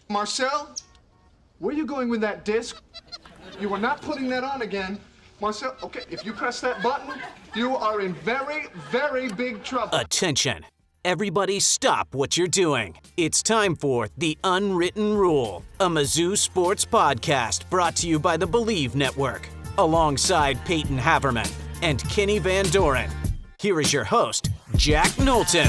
Marcel, where are you going with that disc? You are not putting that on again. Marcel, okay, if you press that button, you are in very, very big trouble. Attention. Everybody stop what you're doing. It's time for The Unwritten Rule, a Mizzou sports podcast brought to you by the Believe Network, alongside Payton Haverman and Kenny Van Doren. Here is your host, Jack Knowlton.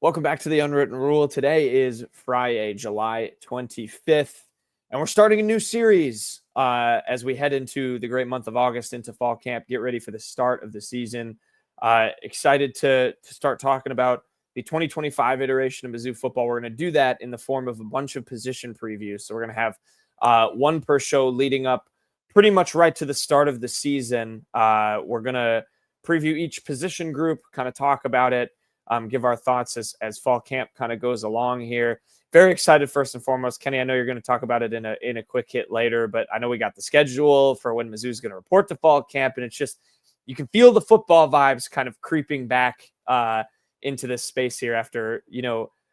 Welcome back to The Unwritten Rule. Today is Friday, July 25th, and we're starting a new series as we head into the great month of August, into fall camp. Get ready for the start of the season. Excited to start talking about the 2025 iteration of Mizzou football. We're going to do that in the form of a bunch of position previews. So we're going to have one per show leading up pretty much right to the start of the season. We're going to preview each position group, kind of talk about it, give our thoughts as fall camp kind of goes along here. Very excited first and foremost. Kenny, I know you're going to talk about it in a quick hit later, but I know we got the schedule for when Mizzou's going to report to fall camp, and it's just, you can feel the football vibes kind of creeping back into this space here after,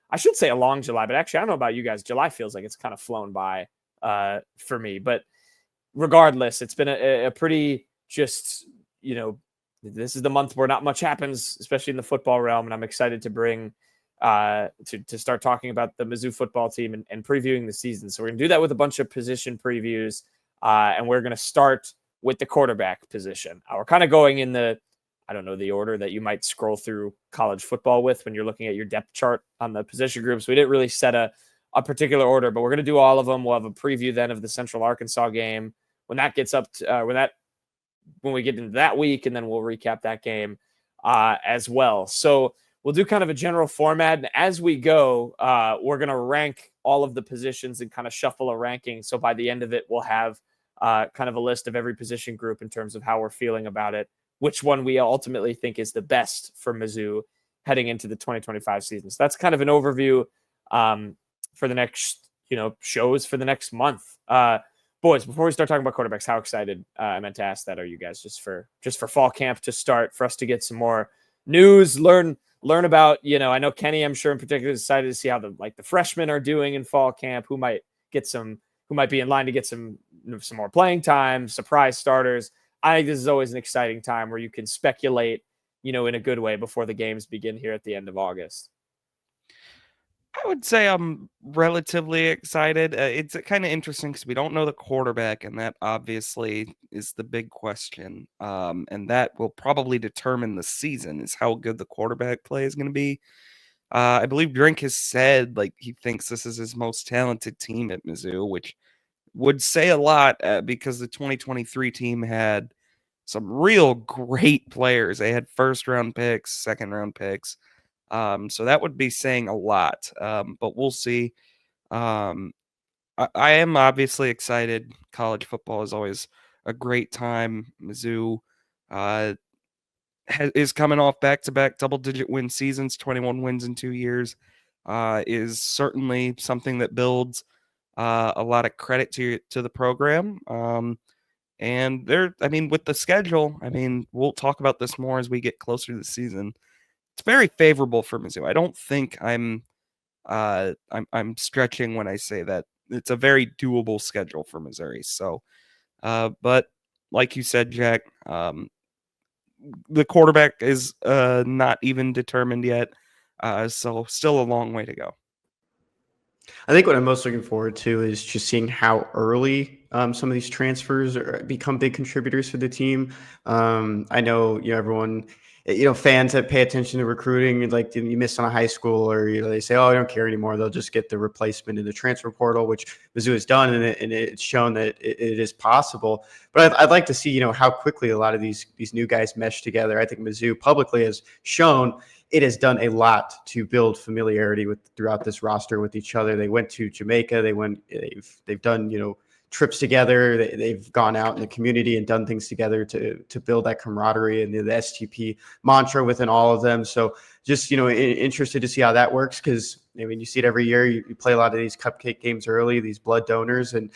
I should say a long July, but actually I don't know about you guys. July feels like it's kind of flown by for me, but regardless, it's been a pretty just, this is the month where not much happens, especially in the football realm, and I'm excited to bring to start talking about the Mizzou football team and previewing the season. So we're going to do that with a bunch of position previews, and we're going to start with the quarterback position. We're kind of going in the order that you might scroll through college football with when you're looking at your depth chart on the position groups. We didn't really set a particular order, but we're going to do all of them. We'll have a preview then of the Central Arkansas game when that gets up to, when we get into that week, and then we'll recap that game as well. So we'll do kind of a general format, and as we go, we're going to rank all of the positions and kind of shuffle a ranking. So by the end of it, we'll have kind of a list of every position group in terms of how we're feeling about it, which one we ultimately think is the best for Mizzou heading into the 2025 season. So that's kind of an overview for the next, shows for the next month. Boys, before we start talking about quarterbacks, how excited, I meant to ask that, are you guys just for fall camp to start, for us to get some more news, learn about, I know Kenny, I'm sure in particular, is excited to see how the freshmen are doing in fall camp, who might be in line to get some more playing time, surprise starters. I think this is always an exciting time where you can speculate, in a good way before the games begin here at the end of August. I would say I'm relatively excited. It's kind of interesting because we don't know the quarterback, and that obviously is the big question. And that will probably determine the season, is how good the quarterback play is going to be. I believe Drink has said he thinks this is his most talented team at Mizzou, which would say a lot because the 2023 team had some real great players. They had first-round picks, second-round picks. So that would be saying a lot, but we'll see. I am obviously excited. College football is always a great time. Mizzou is coming off back-to-back double-digit win seasons, 21 wins in 2 years, is certainly something that builds a lot of credit to the program. And with the schedule, we'll talk about this more as we get closer to the season. It's very favorable for Mizzou. I don't think I'm stretching when I say that. It's a very doable schedule for Missouri. So, but like you said, Jack, the quarterback is not even determined yet. So still a long way to go. I think what I'm most looking forward to is just seeing how early some of these transfers become big contributors for the team. I know, everyone, fans that pay attention to recruiting, you miss on a high school, or, they say, oh, I don't care anymore. They'll just get the replacement in the transfer portal, which Mizzou has done, and it's shown that it is possible. But I'd like to see, how quickly a lot of these new guys mesh together. I think Mizzou publicly has shown it has done a lot to build familiarity throughout this roster with each other. They went to Jamaica. They've done, trips together. They've gone out in the community and done things together to build that camaraderie and the STP mantra within all of them. So just, interested to see how that works, because you see it every year. You play a lot of these cupcake games early, these blood donors, and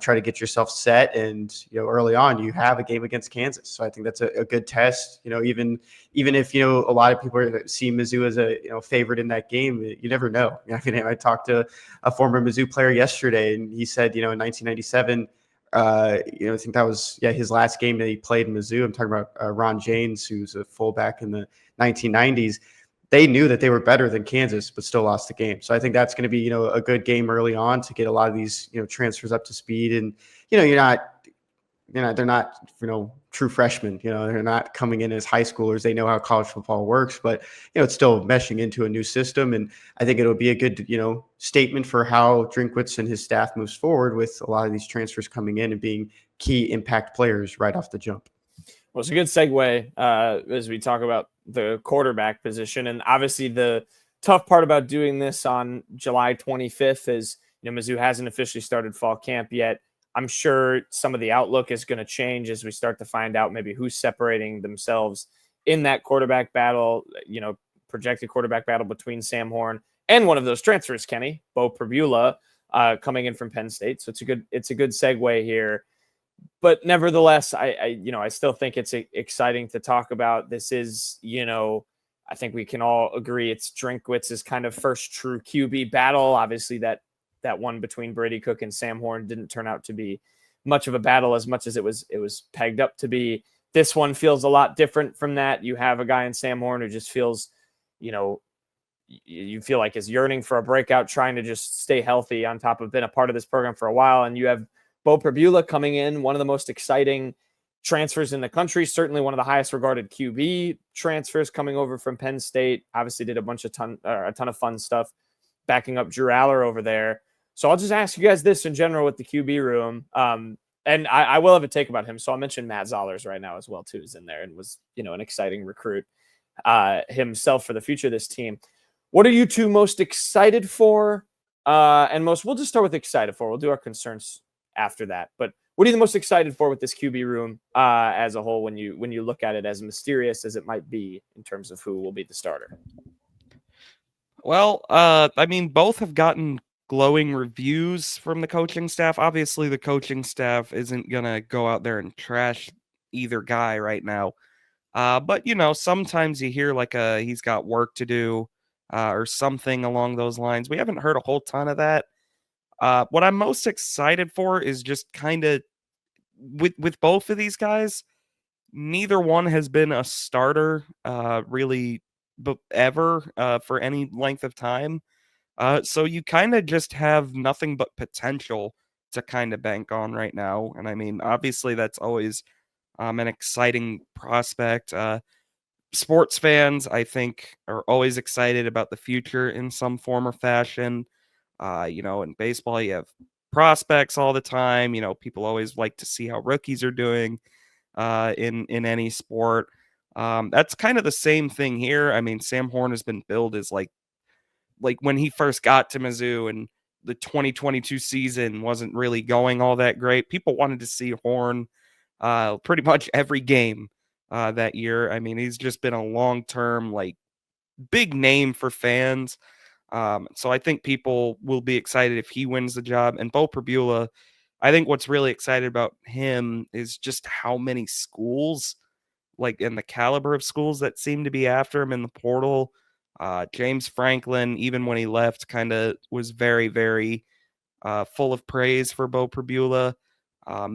try to get yourself set. And, early on, you have a game against Kansas. So I think that's a good test, even if, a lot of people see Mizzou as a, favorite in that game, you never know. I talked to a former Mizzou player yesterday, and he said, in 1997, I think that was his last game that he played in Mizzou. I'm talking about Ron Janes, who's a fullback in the 1990s. They knew that they were better than Kansas, but still lost the game. So I think that's going to be a good game early on to get a lot of these transfers up to speed. And they're not true freshmen. They're not coming in as high schoolers. They know how college football works, but it's still meshing into a new system. And I think it'll be a good statement for how Drinkwitz and his staff moves forward with a lot of these transfers coming in and being key impact players right off the jump. Well, it's a good segue as we talk about the quarterback position. And obviously the tough part about doing this on July 25th is, Mizzou hasn't officially started fall camp yet. I'm sure some of the outlook is going to change as we start to find out maybe who's separating themselves in that quarterback battle, projected quarterback battle between Sam Horn and one of those transfers, Kenny, Beau Pribula, coming in from Penn State. So it's a good segue here. But nevertheless, I still think it's exciting to talk about. This is, I think we can all agree it's Drinkwitz's kind of first true QB battle. Obviously, that one between Brady Cook and Sam Horn didn't turn out to be much of a battle as much as it was pegged up to be. This one feels a lot different from that. You have a guy in Sam Horn who just feels, you feel like is yearning for a breakout, trying to just stay healthy on top of being a part of this program for a while. And you have Beau Pribula coming in, one of the most exciting transfers in the country, certainly one of the highest regarded QB transfers coming over from Penn State. Obviously did a ton of fun stuff backing up Drew Aller over there. So I'll just ask you guys this in general with the QB room. And I will have a take about him. So I'll mention Matt Zollers right now as well, too, is in there and was, an exciting recruit himself for the future of this team. What are you two most excited for? We'll just start with excited for. We'll do our concerns after that. But what are you the most excited for with this QB room as a whole when you look at it, as mysterious as it might be in terms of who will be the starter? Well, both have gotten glowing reviews from the coaching staff. Obviously, the coaching staff isn't going to go out there and trash either guy right now. But, sometimes you hear like he's got work to do or something along those lines. We haven't heard a whole ton of that. What I'm most excited for is just kind of with both of these guys, neither one has been a starter really ever for any length of time. So you kind of just have nothing but potential to kind of bank on right now. And obviously that's always an exciting prospect. Sports fans, I think, are always excited about the future in some form or fashion. In baseball, you have prospects all the time. People always like to see how rookies are doing in any sport. That's kind of the same thing here. Sam Horn has been billed as like when he first got to Mizzou and the 2022 season wasn't really going all that great. People wanted to see Horn pretty much every game that year. He's just been a long-term, big name for fans. So I think people will be excited if he wins the job. And Beau Pribula, I think what's really excited about him is just how many schools, and the caliber of schools that seem to be after him in the portal. James Franklin, even when he left, kind of was very, very full of praise for Beau Pribula.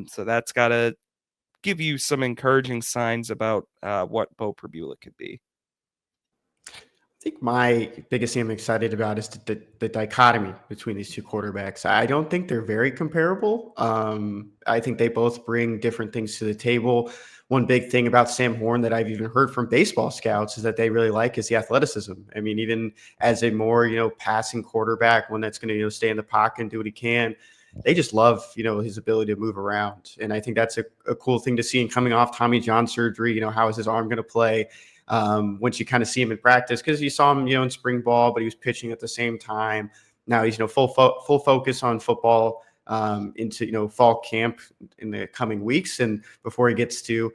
So that's got to give you some encouraging signs about what Beau Pribula could be. I think my biggest thing I'm excited about is the dichotomy between these two quarterbacks. I don't think they're very comparable. I think they both bring different things to the table. One big thing about Sam Horn that I've even heard from baseball scouts is that they really like is the athleticism. Even as a more, passing quarterback, one that's going to, stay in the pocket and do what he can, they just love, his ability to move around. And I think that's a cool thing to see. And coming off Tommy John surgery, how is his arm going to play? Once you kind of see him in practice, because you saw him, in spring ball, but he was pitching at the same time. Now he's, full focus on football into, fall camp in the coming weeks. And before he gets to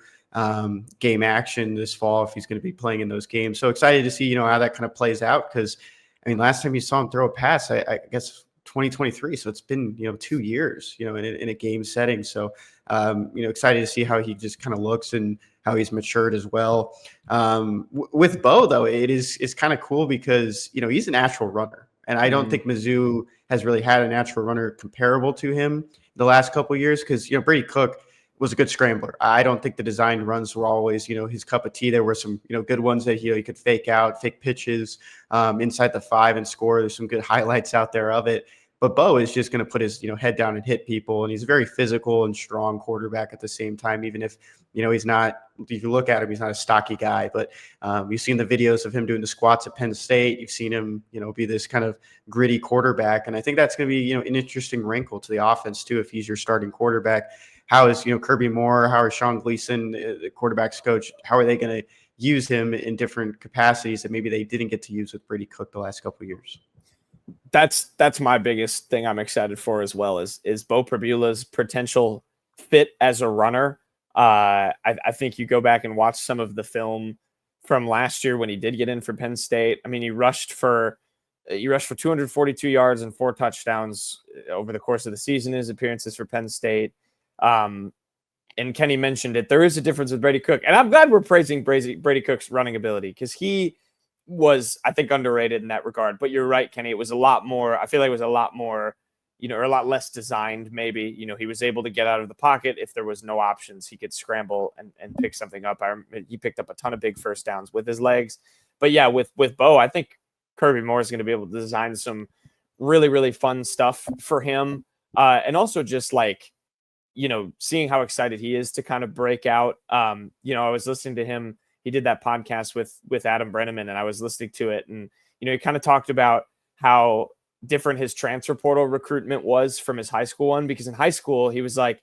game action this fall, if he's going to be playing in those games. So excited to see, how that kind of plays out. Because, last time you saw him throw a pass, I guess 2023. So it's been, 2 years, in a game setting. So, excited to see how he just kind of looks and how he's matured as well. With Beau, though, it's kind of cool because, he's a natural runner. And I don't think Mizzou has really had a natural runner comparable to him the last couple of years because, Brady Cook was a good scrambler. I don't think the designed runs were always, his cup of tea. There were some, good ones that he could fake pitches inside the 5 and score. There's some good highlights out there of it. But Beau is just going to put his, head down and hit people. And he's a very physical and strong quarterback at the same time, even if, he's not, if you look at him, he's not a stocky guy. But you've seen the videos of him doing the squats at Penn State. You've seen him, be this kind of gritty quarterback. And I think that's going to be, an interesting wrinkle to the offense, too, if he's your starting quarterback. How is, Kirby Moore, how is Sean Gleason, the quarterback's coach, how are they going to use him in different capacities that maybe they didn't get to use with Brady Cook the last couple of years? That's my biggest thing I'm excited for as well is Beau Pribula's potential fit as a runner. I think you go back and watch some of the film from last year when he did get in for Penn State. I mean, he rushed for 242 yards and 4 touchdowns over the course of the season, his appearances for Penn State. And Kenny mentioned it. There is a difference with Brady Cook. And I'm glad we're praising Brady Cook's running ability because he was, I think, underrated in that regard. But you're right, Kenny. It was a lot more, I feel like it was a lot more, or a lot less designed, maybe. He was able to get out of the pocket. If there was no options, he could scramble and pick something up. He picked up a ton of big first downs with his legs. But yeah, with Beau, I think Kirby Moore is going to be able to design some really, really fun stuff for him. And also just like, seeing how excited he is to kind of break out. I was listening to him. He did that podcast with Adam Brenneman, and I was listening to it. And, he kind of talked about how different his transfer portal recruitment was from his high school one, because in high school, he was like,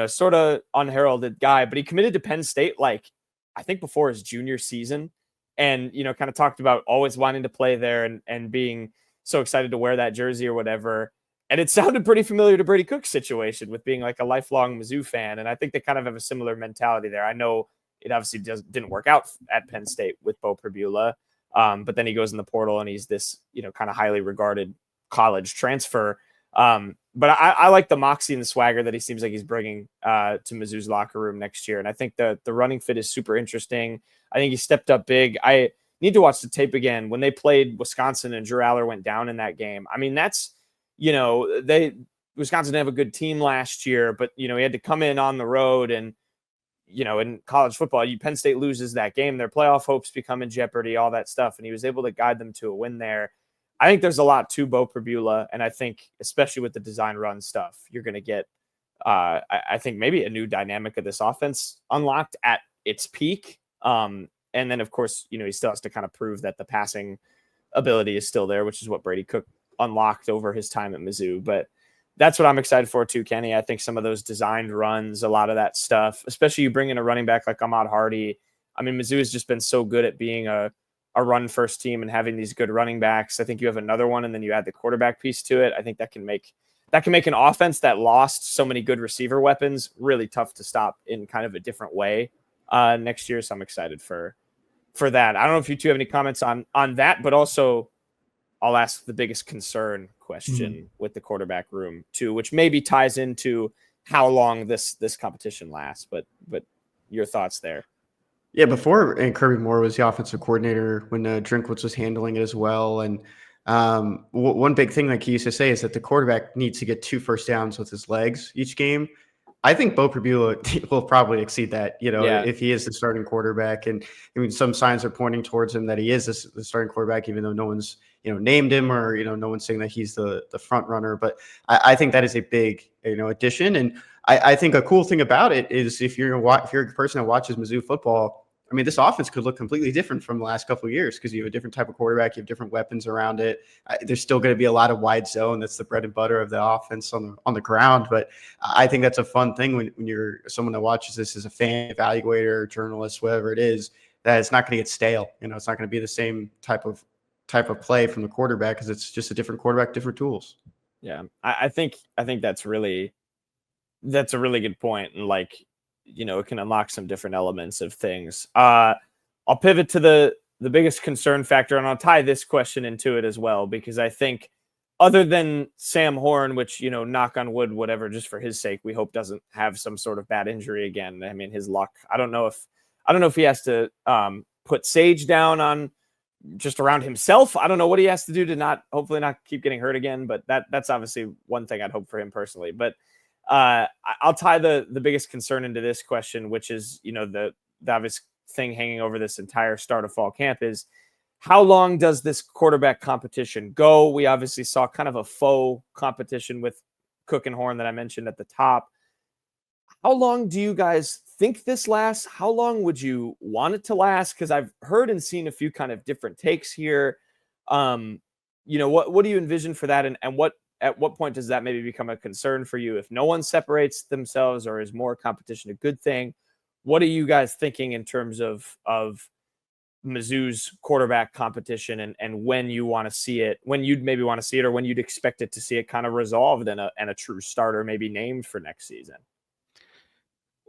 sort of unheralded guy, but he committed to Penn State, like, I think before his junior season. And, kind of talked about always wanting to play there and being so excited to wear that jersey or whatever. And it sounded pretty familiar to Brady Cook's situation with being like a lifelong Mizzou fan. And I think they kind of have a similar mentality there. I know it obviously didn't work out at Penn State with Beau Pribula. But then he goes in the portal and he's this, kind of highly regarded college transfer. But I like the moxie and the swagger that he seems like he's bringing to Mizzou's locker room next year. And I think the running fit is super interesting. I think he stepped up big. I need to watch the tape again. When they played Wisconsin and Drew Aller went down in that game, I mean, that's, Wisconsin didn't have a good team last year, but, he had to come in on the road and, in college football, Penn State loses that game, their playoff hopes become in jeopardy, all that stuff. And he was able to guide them to a win there. I think there's a lot to Beau Pribula. And I think, especially with the design run stuff, you're going to get, I think maybe a new dynamic of this offense unlocked at its peak. And then, of course, he still has to kind of prove that the passing ability is still there, which is what Brady Cook unlocked over his time at Mizzou. But that's what I'm excited for too, Kenny. I think some of those designed runs, a lot of that stuff, especially you bring in a running back like Ahmad Hardy. I mean, Mizzou has just been so good at being a run first team and having these good running backs. I think you have another one and then you add the quarterback piece to it. I think that can make an offense that lost so many good receiver weapons really tough to stop in kind of a different way next year. So I'm excited for that. I don't know if you two have any comments on that, but also I'll ask the biggest concern question with the quarterback room too, which maybe ties into how long this competition lasts, but your thoughts there. Yeah, before and Kirby Moore was the offensive coordinator when Drinkwitz was handling it as well. And one big thing like he used to say is that the quarterback needs to get 2 first downs with his legs each game. I think Beau Pribula will probably exceed that, if he is the starting quarterback. And I mean, some signs are pointing towards him that he is the starting quarterback, even though no one's, named him or, no one's saying that he's the front runner. But I think that is a big, addition. And I think a cool thing about it is if you're a person that watches Mizzou football, I mean, this offense could look completely different from the last couple of years because you have a different type of quarterback, you have different weapons around it. There's still going to be a lot of wide zone. That's the bread and butter of the offense on the ground. But I think that's a fun thing when you're someone that watches this as a fan, evaluator, journalist, whatever it is, that it's not going to get stale. It's not going to be the same type of play from the quarterback because it's just a different quarterback, different tools. Yeah, I think that's a really good point. And like, it can unlock some different elements of things. I'll pivot to the biggest concern factor, and I'll tie this question into it as well, because I think other than Sam Horn, which, knock on wood, whatever, just for his sake, we hope doesn't have some sort of bad injury again. I mean, his luck, I don't know if he has to put Sage down on just around himself. I don't know what he has to do to hopefully not keep getting hurt again, but that's obviously one thing I'd hope for him personally. But I'll tie the biggest concern into this question, which is, the obvious thing hanging over this entire start of fall camp is, how long does this quarterback competition go? We obviously saw kind of a faux competition with Cook and Horn that I mentioned at the top. How long do you guys think this lasts? How long would you want it to last? Because I've heard and seen a few kind of different takes here. What do you envision for that? And at what point does that maybe become a concern for you? If no one separates themselves, or is more competition a good thing? What are you guys thinking in terms of Mizzou's quarterback competition, and when you want to see it, when you'd maybe want to see it, or when you'd expect it to see it kind of resolved and a true starter maybe named for next season?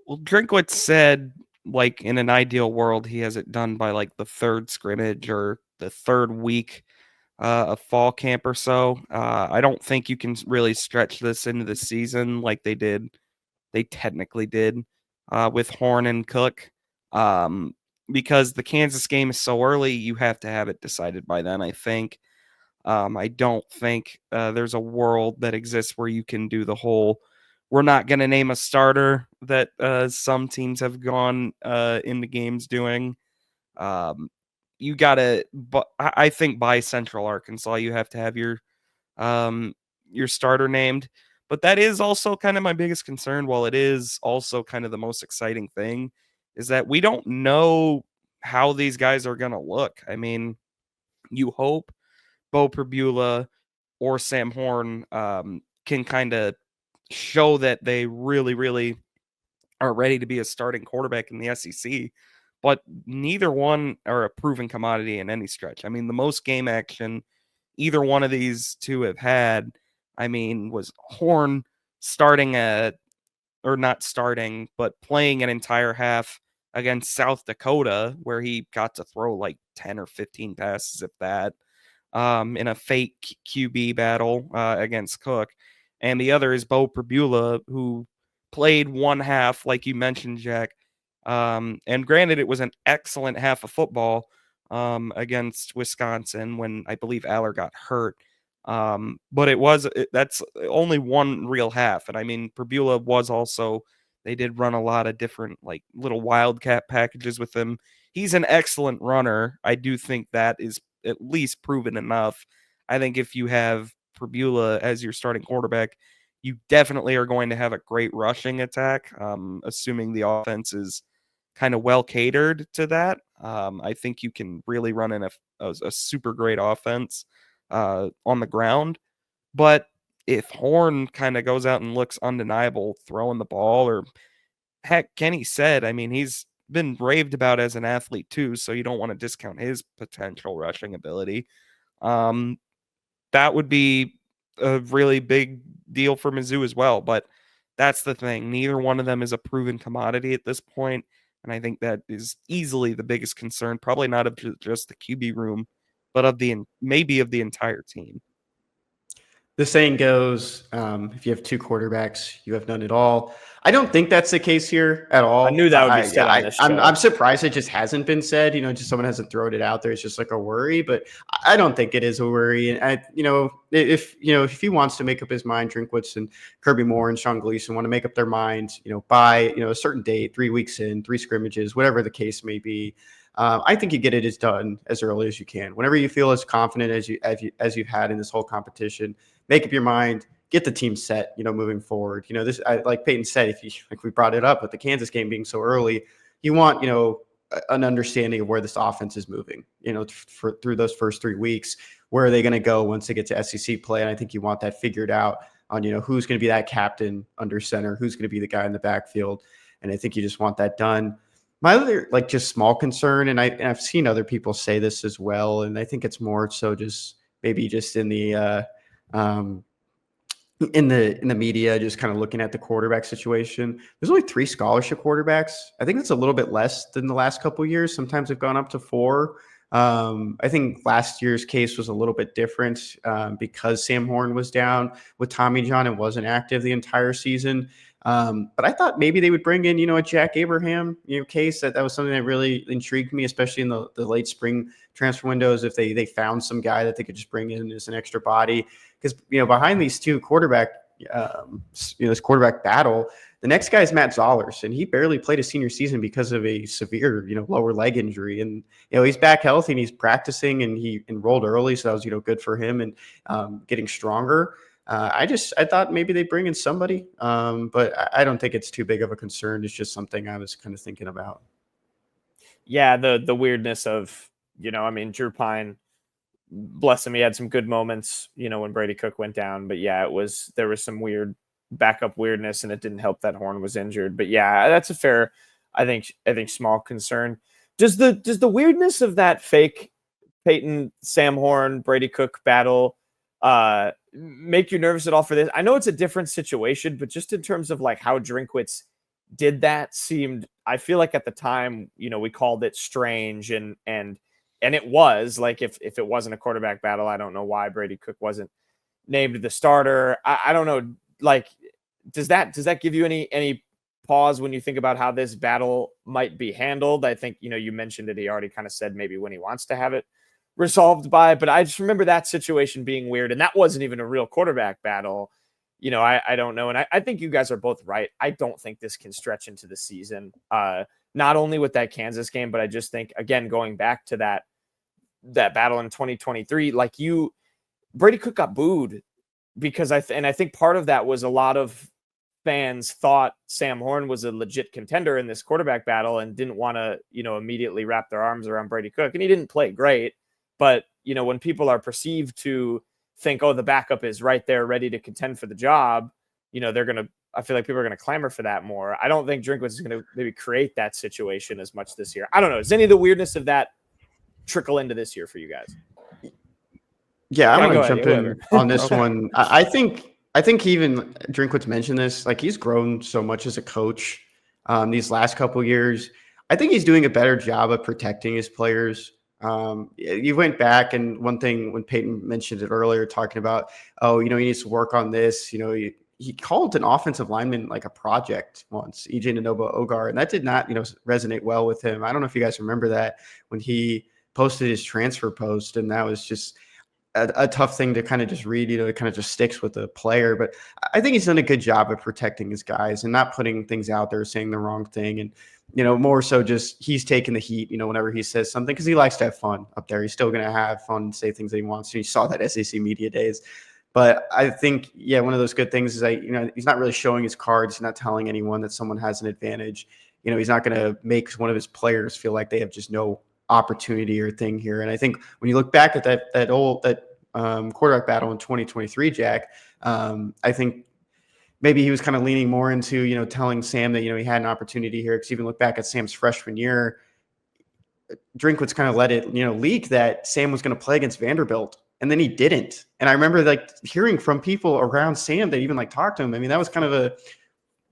Well, Drinkwitz said, like, in an ideal world, he has it done by like the third scrimmage or the third week of fall camp or so. I don't think you can really stretch this into the season like they technically did with Horn and Cook. Because the Kansas game is so early, you have to have it decided by then, I think. I don't think there's a world that exists where you can do the whole, we're not going to name a starter that some teams have gone into games doing. You got to, but I think by Central Arkansas, you have to have your starter named. But that is also kind of my biggest concern, while it is also kind of the most exciting thing, is that we don't know how these guys are going to look. I mean, you hope Beau Pribula or Sam Horn can kind of show that they really, really are ready to be a starting quarterback in the SEC, but neither one are a proven commodity in any stretch. I mean, the most game action either one of these two have had, I mean, was Horn starting or not starting, but playing an entire half against South Dakota, where he got to throw like 10 or 15 passes, if that, in a fake QB battle against Cook. And the other is Beau Pribula, who played one half, like you mentioned, Jack. And granted, it was an excellent half of football against Wisconsin when I believe Aller got hurt. But that's only one real half. And I mean, Pribula was also, they did run a lot of different like little wildcat packages with him. He's an excellent runner. I do think that is at least proven enough. I think if you have Pribula as your starting quarterback, you definitely are going to have a great rushing attack, assuming the offense is kind of well catered to that. I think you can really run in a super great offense on the ground. But if Horn kind of goes out and looks undeniable throwing the ball, or heck, Kenny said, I mean, he's been raved about as an athlete too, so you don't want to discount his potential rushing ability. That would be a really big deal for Mizzou as well. But that's the thing. Neither one of them is a proven commodity at this point. And I think that is easily the biggest concern, probably not of just the QB room, but of maybe of the entire team. The saying goes, if you have two quarterbacks, you have none at all. I don't think that's the case here at all. I knew that would be said on this show. I'm surprised it just hasn't been said. Just someone hasn't thrown it out there. It's just like a worry, but I don't think it is a worry. And if he wants to make up his mind, Drinkwitz and Kirby Moore and Sean Gleason want to make up their minds, by a certain date, 3 weeks in, 3 scrimmages, whatever the case may be. I think you get it as done as early as you can. Whenever you feel as confident as you've had in this whole competition, make up your mind, get the team set, moving forward. Like Payton said, like we brought it up with the Kansas game being so early, you want, an understanding of where this offense is moving, through those first 3 weeks. Where are they going to go once they get to SEC play? And I think you want that figured out on, who's going to be that captain under center, who's going to be the guy in the backfield. And I think you just want that done. My other, just small concern, and I've seen other people say this as well, and I think it's more so just maybe just in the media, just kind of looking at the quarterback situation. There's only 3 scholarship quarterbacks. I think that's a little bit less than the last couple of years. Sometimes they've gone up to 4. I think last year's case was a little bit different because Sam Horn was down with Tommy John and wasn't active the entire season. But I thought maybe they would bring in, a Jack Abraham, case. That was something that really intrigued me, especially in the late spring transfer windows. If they found some guy that they could just bring in as an extra body, because behind these two this quarterback battle, the next guy is Matt Zollers, and he barely played a senior season because of a severe, lower leg injury. And he's back healthy and he's practicing, and he enrolled early, so that was good for him and getting stronger. I thought maybe they bring in somebody, but I don't think it's too big of a concern. It's just something I was kind of thinking about. Yeah, the weirdness of, Drew Pine, bless him, he had some good moments, when Brady Cook went down. But yeah, there was some weird backup weirdness, and it didn't help that Horn was injured. But yeah, that's a fair, I think small concern. Does the weirdness of that fake Payton, Sam Horn, Brady Cook battle make you nervous at all for this? I know it's a different situation, but just in terms of like how Drinkwitz did that, I feel like at the time, we called it strange, and it was like, if it wasn't a quarterback battle, I don't know why Brady Cook wasn't named the starter. I don't know. Like, does that give you any pause when you think about how this battle might be handled? I think, you mentioned it. He already kind of said maybe when he wants to have it resolved by, but I just remember that situation being weird, and that wasn't even a real quarterback battle. I don't know. And I think you guys are both right. I don't think this can stretch into the season. Not only with that Kansas game, but I just think, again, going back to that battle in 2023, like Brady Cook got booed because I think part of that was a lot of fans thought Sam Horn was a legit contender in this quarterback battle and didn't want to, immediately wrap their arms around Brady Cook. And he didn't play great, but when people are perceived to think, oh, the backup is right there ready to contend for the job, I feel like people are going to clamor for that more. I don't think Drinkwitz is going to maybe create that situation as much this year. I don't know. Does any of the weirdness of that trickle into this year for you guys? Yeah, I'm going to jump in on this one. I think even Drinkwitz mentioned this. Like, he's grown so much as a coach these last couple of years. I think he's doing a better job of protecting his players. You went back, and one thing when Payton mentioned it earlier, talking about, he needs to work on this. He called an offensive lineman like a project once, EJ Nanoba Ogar, and that did not, resonate well with him. I don't know if you guys remember that when he posted his transfer post, and that was just a tough thing to kind of just read. It kind of just sticks with the player. But I think he's done a good job of protecting his guys and not putting things out there, saying the wrong thing. And, more so just he's taking the heat, whenever he says something, because he likes to have fun up there. He's still going to have fun and say things that he wants to. You saw that SEC media days. But I think, one of those good things is he's not really showing his cards. He's not telling anyone that someone has an advantage. He's not going to make one of his players feel like they have just no opportunity or thing here. And I think when you look back at that quarterback battle in 2023, Jack, I think maybe he was kind of leaning more into, telling Sam that, he had an opportunity here. Because even look back at Sam's freshman year, Drinkwitz kind of let it, leak that Sam was going to play against Vanderbilt. And then he didn't. And I remember hearing from people around Sam that even talked to him. I mean, that was kind of a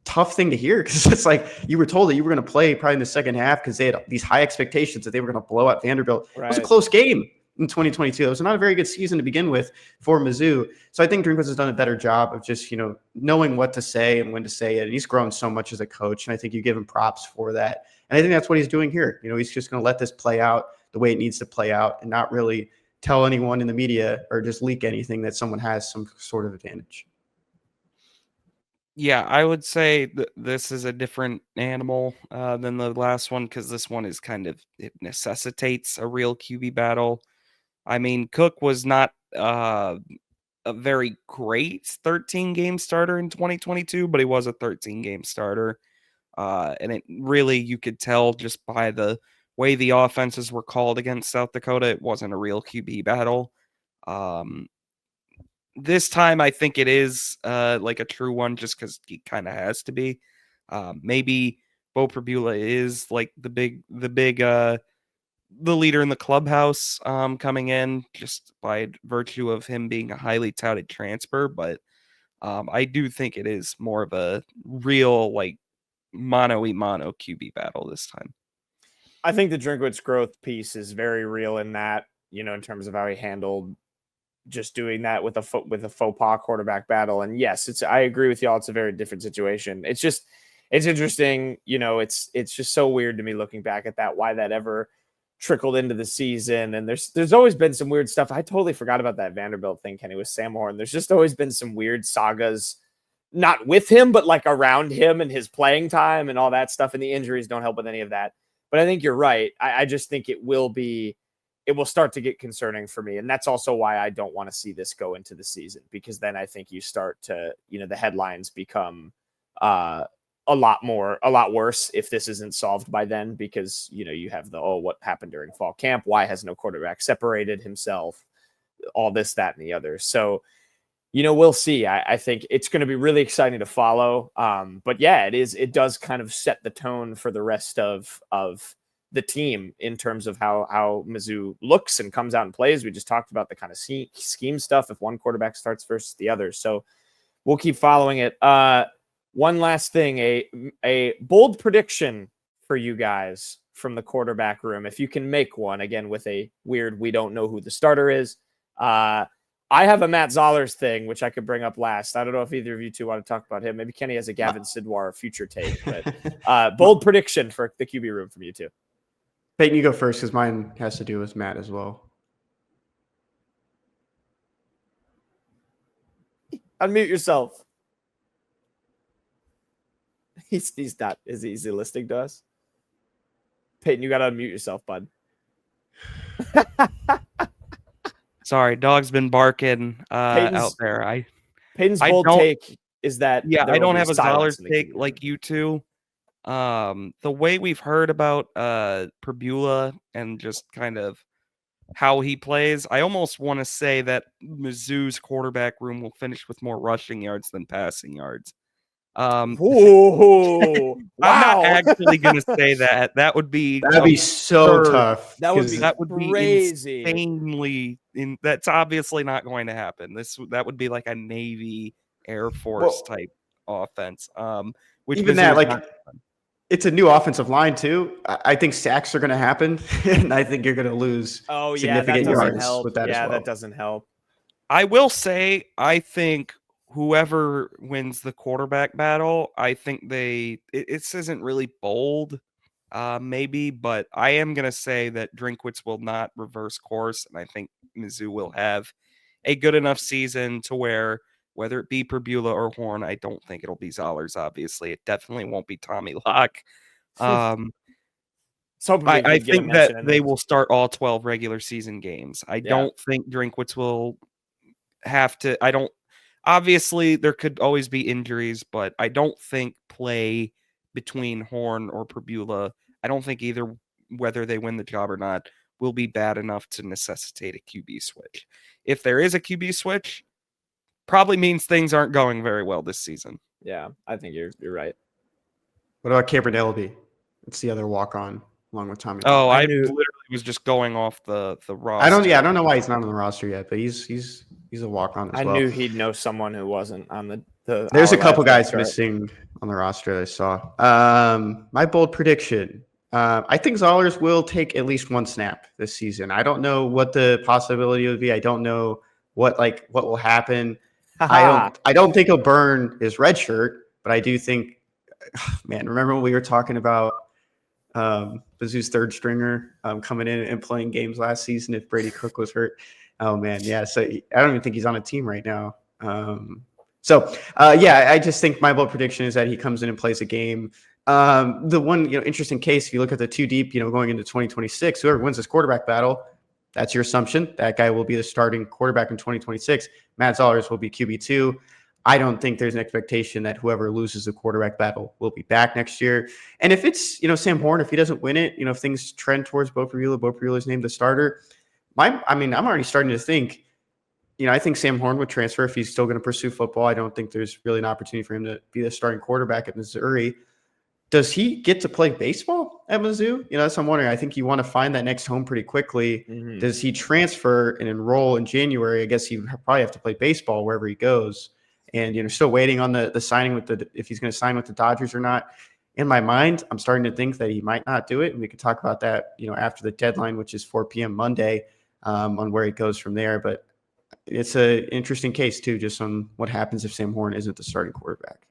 tough thing to hear, because it's like you were told that you were going to play probably in the second half because they had these high expectations that they were going to blow out Vanderbilt. Right. It was a close game in 2022. It was not a very good season to begin with for Mizzou. So I think Drinkwitz has done a better job of just, knowing what to say and when to say it. And he's grown so much as a coach. And I think you give him props for that. And I think that's what he's doing here. He's just going to let this play out the way it needs to play out and not really tell anyone in the media or just leak anything that someone has some sort of advantage. Yeah, I would say this is a different animal than the last one, because this one is it necessitates a real QB battle. I mean, Cook was not a very great 13-game starter in 2022, but he was a 13-game starter. And it really, you could tell just by the way the offenses were called against South Dakota, it wasn't a real QB battle. This time, I think it is like a true one, just because he kind of has to be. Maybe Beau Pribula is like the leader in the clubhouse coming in, just by virtue of him being a highly touted transfer. But I do think it is more of a real mano-y-mano QB battle this time. I think the Drinkwitz growth piece is very real in that, in terms of how he handled just doing that with a faux pas quarterback battle. And yes, I agree with y'all. It's a very different situation. It's interesting. It's just so weird to me looking back at that, why that ever trickled into the season. And there's always been some weird stuff. I totally forgot about that Vanderbilt thing, Kenny, with Sam Horn. There's just always been some weird sagas, not with him, but like around him and his playing time and all that stuff. And the injuries don't help with any of that. But I think you're right. I just think it will start to get concerning for me. And that's also why I don't want to see this go into the season, because then I think you start to, the headlines become a lot worse if this isn't solved by then, because, you have what happened during fall camp? Why has no quarterback separated himself? All this, that, and the other. So, we'll see. I think it's going to be really exciting to follow. But yeah, it does kind of set the tone for the rest of the team in terms of how Mizzou looks and comes out and plays. We just talked about the kind of scheme stuff if one quarterback starts versus the other. So we'll keep following it. One last thing, a bold prediction for you guys from the quarterback room, if you can make one, again, with a weird, we don't know who the starter is. I have a Matt Zollers thing, which I could bring up last. I don't know if either of you two want to talk about him. Maybe Kenny has a Gavin Sidwar future take, but bold prediction for the QB room from you two. Payton, you go first because mine has to do with Matt as well. Unmute yourself. He's not. Is he listening to us? Payton, you got to unmute yourself, bud. Sorry, dog's been barking out there. Payton's bold take is that I don't have a Zollers take like you two. The way we've heard about Pribula and just kind of how he plays, I almost want to say that Mizzou's quarterback room will finish with more rushing yards than passing yards. Wow. I'm not actually going to say that. That'd be so tough. That would be crazy. Insanely. That's obviously not going to happen. That would be like a Navy Air Force type offense. Which even that, it's a new offensive line too. I think sacks are going to happen, and I think you're going to lose significant yards with that as well. That doesn't help. I will say, I think whoever wins the quarterback battle, I think this isn't really bold, maybe, but I am going to say that Drinkwitz will not reverse course, and I think Mizzou will have a good enough season to where, whether it be Pribula or Horn, I don't think it'll be Zollers, obviously. It definitely won't be Tommy Locke. I think that they will start all 12 regular season games. I don't think Drinkwitz will have to. Obviously, there could always be injuries, but I don't think play between Horn or Pribula, I don't think either, whether they win the job or not, will be bad enough to necessitate a QB switch. If there is a QB switch, probably means things aren't going very well this season. Yeah, I think you're right. What about Cameron Elby? It's the other walk-on along with Tommy. Oh, I literally was just going off the roster. I don't know why he's not on the roster yet, but he's a walk-on as well. I knew he'd know someone who wasn't on the There's a couple guys missing on the roster I saw. My bold prediction. I think Zollers will take at least one snap this season. I don't know what the possibility would be. I don't know what will happen. I don't think he'll burn his red shirt, but I do think, man, remember when we were talking about Mizzou's third stringer coming in and playing games last season if Brady Cook was hurt? Oh man, yeah. So I don't even think he's on a team right now. I just think my bold prediction is that he comes in and plays a game. The one interesting case, if you look at the two deep, going into 2026, whoever wins this quarterback battle, that's your assumption. That guy will be the starting quarterback in 2026. Matt Zollers will be QB2. I don't think there's an expectation that whoever loses the quarterback battle will be back next year. And if it's, Sam Horn, if he doesn't win it, if things trend towards Beau Pribula is named the starter. I'm already starting to think, I think Sam Horn would transfer if he's still going to pursue football. I don't think there's really an opportunity for him to be the starting quarterback at Missouri. Does he get to play baseball at Mizzou? That's what I'm wondering. I think you want to find that next home pretty quickly. Mm-hmm. Does he transfer and enroll in January? I guess he probably have to play baseball wherever he goes. And, still waiting on the signing if he's going to sign with the Dodgers or not. in my mind, I'm starting to think that he might not do it. And we could talk about that, after the deadline, which is 4 p.m. Monday, on where it goes from there. But it's an interesting case too, just on what happens if Sam Horn isn't the starting quarterback.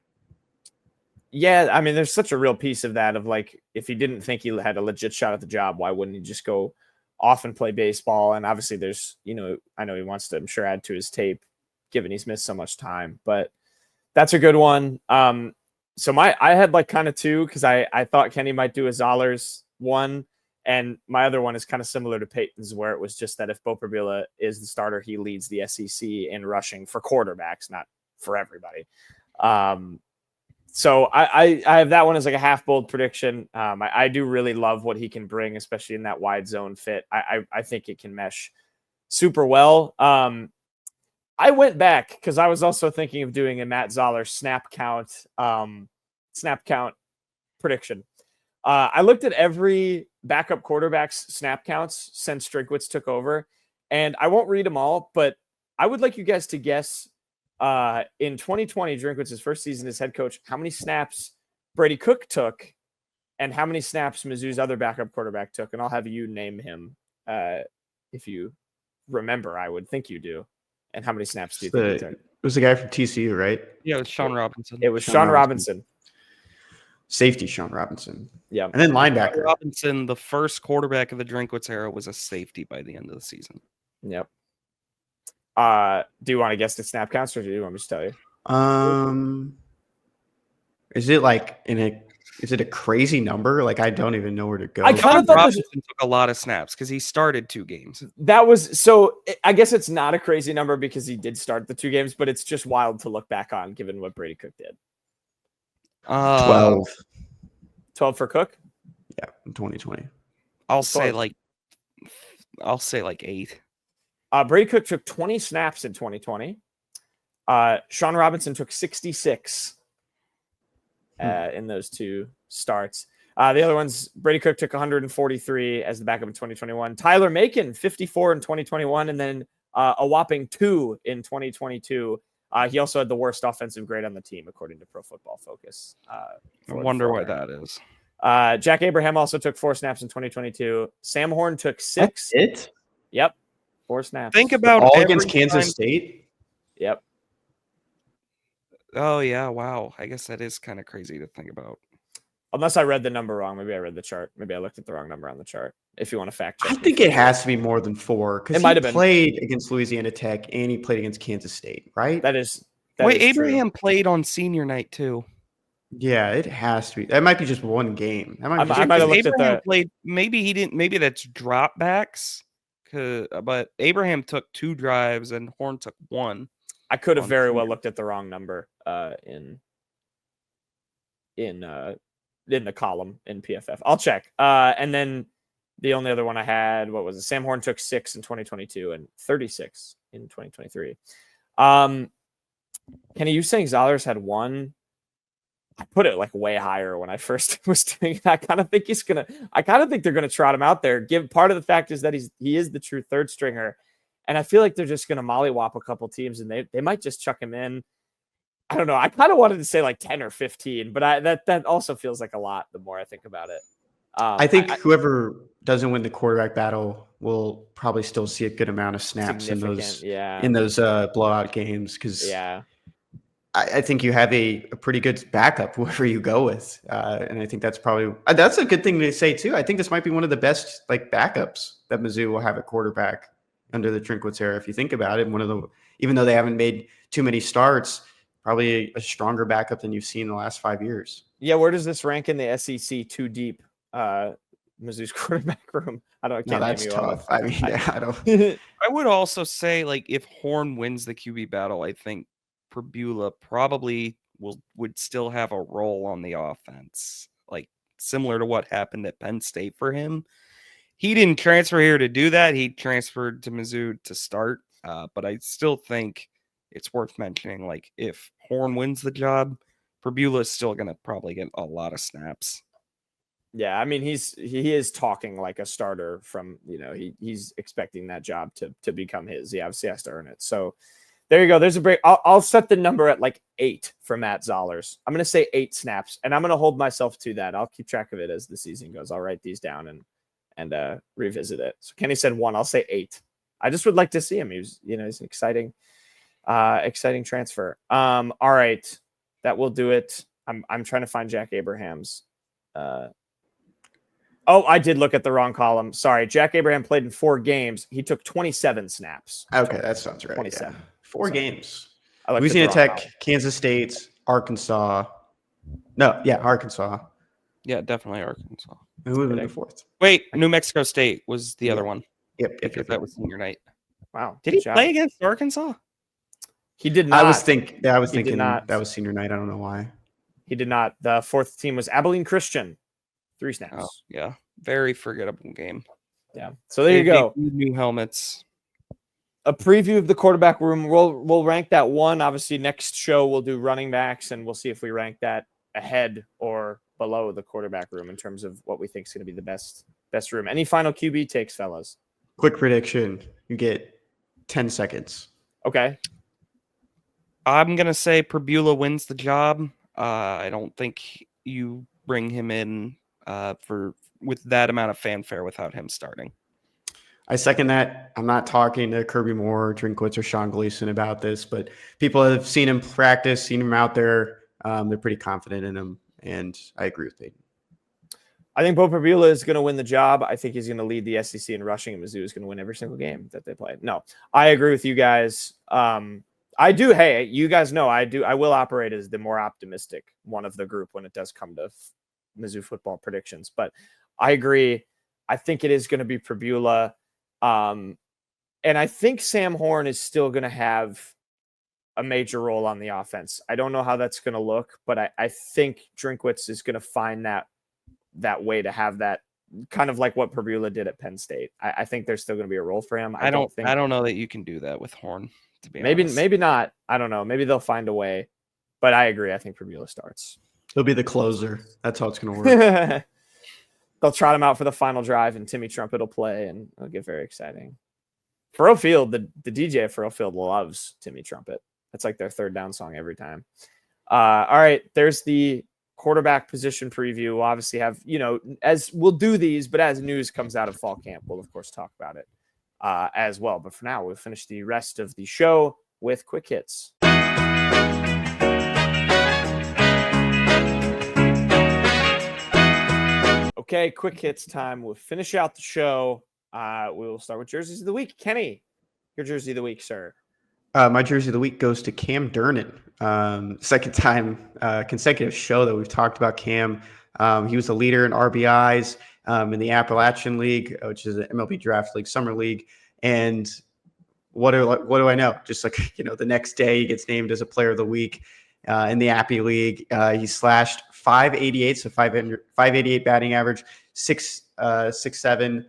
Yeah, I mean, there's such a real piece of that of like, if he didn't think he had a legit shot at the job, why wouldn't he just go off and play baseball? And obviously there's, I know he wants to, I'm sure, add to his tape, given he's missed so much time, but that's a good one. So I had like kind of two, because I thought Kenny might do a Zollers one, and my other one is kind of similar to Payton's, where it was just that if Beau Pribula is the starter, he leads the SEC in rushing for quarterbacks, not for everybody. So I have that one as like a half bold prediction. I do really love what he can bring, especially in that wide zone fit. I think it can mesh super well. I went back because I was also thinking of doing a Matt Zoller snap count prediction. I looked at every backup quarterback's snap counts since Drinkwitz took over, and I won't read them all, but I would like you guys to guess in 2020, Drinkwitz's first season as head coach, how many snaps Brady Cook took and how many snaps Mizzou's other backup quarterback took. And I'll have you name him if you remember. I would think you do. And how many snaps do you think he took? It was the guy from TCU, right? Yeah, it was Sean Robinson. It was Sean Robinson. Safety Sean Robinson. Yeah. And then linebacker. Sean Robinson, the first quarterback of the Drinkwitz era, was a safety by the end of the season. Yep. Do you want to guess the snap counts, or do you want me to tell you? Is it like is it a crazy number? Like, I don't even know where to go. I kind of thought Robinson took a lot of snaps because he started 2 games. That was so. I guess it's not a crazy number because he did start the 2 games, but it's just wild to look back on given what Brady Cook did. 12 for Cook. Yeah, in 2020. I'll say like 8. Brady Cook took 20 snaps in 2020. Sean Robinson took 66 in those 2 starts. The other ones, Brady Cook took 143 as the backup in 2021. Tyler Macon, 54 in 2021, and then a whopping 2 in 2022. He also had the worst offensive grade on the team, according to Pro Football Focus. I wonder why that is. Jack Abraham also took 4 snaps in 2022. Sam Horn took 6. That's it? Yep. 4 snaps. Think about all against Kansas State. Yep. Oh yeah, wow. I guess that is kind of crazy to think about. Unless I read the number wrong. Maybe I read the chart. Maybe I looked at the wrong number on the chart. If you want to fact check. I think it has to be more than 4 because might he have played against Louisiana Tech and he played against Kansas State, right? That is Abraham played on senior night too. Yeah, it has to be. That might be just one game. I might have looked Abraham at played. Maybe he didn't. Maybe that's dropbacks. But Abraham took 2 drives and Horn took 1. I could have very well looked at the wrong number in the column in PFF. I'll check. And then the only other one I had, what was it? Sam Horn took 6 in 2022 and 36 in 2023. Kenny, you saying Zollers had 1? I put it like way higher when I first was doing it. I kind of think they're gonna trot him out there. Part of the fact is that he is the true 3rd stringer. And I feel like they're just gonna mollywop a couple teams and they might just chuck him in. I don't know. I kind of wanted to say like 10 or 15, but that also feels like a lot the more I think about it. I think whoever doesn't win the quarterback battle will probably still see a good amount of snaps in those blowout games because I think you have a pretty good backup wherever you go with, and I think that's a good thing to say too. I think this might be one of the best like backups that Mizzou will have at quarterback under the Drinkwitz era. If you think about it, even though they haven't made too many starts, probably a stronger backup than you've seen in the last 5 years. Yeah, where does this rank in the SEC too deep? Mizzou's quarterback room. That's tough. I mean, I don't. I would also say like if Horn wins the QB battle, I think Pribula probably would still have a role on the offense, like similar to what happened at Penn State for him. He didn't transfer here to do that. He transferred to Mizzou to start. But I still think it's worth mentioning, like if Horn wins the job, Pribula is still going to probably get a lot of snaps. Yeah, I mean he is talking like a starter from he's expecting that job to become his. He obviously has to earn it. So There you go. There's a break. I'll set the number at like 8 for Matt Zollers. I'm going to say 8 snaps, and I'm going to hold myself to that. I'll keep track of it as the season goes. I'll write these down and revisit it. So Kenny said 1. I'll say 8. I just would like to see him. He's an exciting transfer. All right, that will do it. I'm trying to find Jack Abraham's. I did look at the wrong column. Sorry. Jack Abraham played in 4 games. He took 27 snaps. Okay, that sounds right. 27. Yeah. 4 games. Louisiana Tech, Kansas State, Arkansas. Arkansas. Yeah, definitely Arkansas. And who would have been the 4th? Wait, New Mexico State was the other one. Yep. That was senior night. Wow. Did he play against Arkansas? He did not. I was thinking that was senior night. I don't know why. He did not. The 4th team was Abilene Christian. 3 snaps. Oh, yeah. Very forgettable game. Yeah. So there you go. New helmets. A preview of the quarterback room. We'll rank that 1. Obviously, next show we'll do running backs, and we'll see if we rank that ahead or below the quarterback room in terms of what we think is going to be the best room. Any final QB takes, fellas? Quick prediction. You get 10 seconds. Okay. I'm going to say Pribula wins the job. I don't think you bring him in with that amount of fanfare without him starting. I second that. I'm not talking to Kirby Moore, Drinkwitz, or Sean Gleason about this, but people have seen him practice, seen him out there. They're pretty confident in him, and I agree with Payton. I think Beau Pribula is going to win the job. I think he's going to lead the SEC in rushing, and Mizzou is going to win every single game that they play. No, I agree with you guys. I do. Hey, you guys know I do. I will operate as the more optimistic one of the group when it does come to Mizzou football predictions. But I agree. I think it is going to be Pribula. And I think Sam Horn is still going to have a major role on the offense. I don't know how that's going to look, but I think Drinkwitz is going to find that way to have that, kind of like what Pribula did at Penn State. I think there's still going to be a role for him. I don't know that you can do that with Horn. To be honest. Maybe not. I don't know. Maybe they'll find a way. But I agree. I think Pribula starts. He'll be the closer. That's how it's going to work. They'll trot him out for the final drive, and Timmy Trumpet will play, and it'll get very exciting. Faurot Field, the DJ at Faurot Field loves Timmy Trumpet. That's like their 3rd down song every time. All right, there's the quarterback position preview. We'll obviously have, as we'll do these, but as news comes out of fall camp, we'll, of course, talk about it as well. But for now, we'll finish the rest of the show with quick hits. Okay, quick hits time. We'll finish out the show. We will start with jerseys of the week. Kenny, your jersey of the week, sir. My jersey of the week goes to Cam Durnan. Second time consecutive show that we've talked about Cam. He was the leader in RBIs in the Appalachian League, which is an MLB Draft League, Summer League. And what do I know? Just like, the next day he gets named as a player of the week in the Appy League. He slashed 588, so 588 batting average, 6.67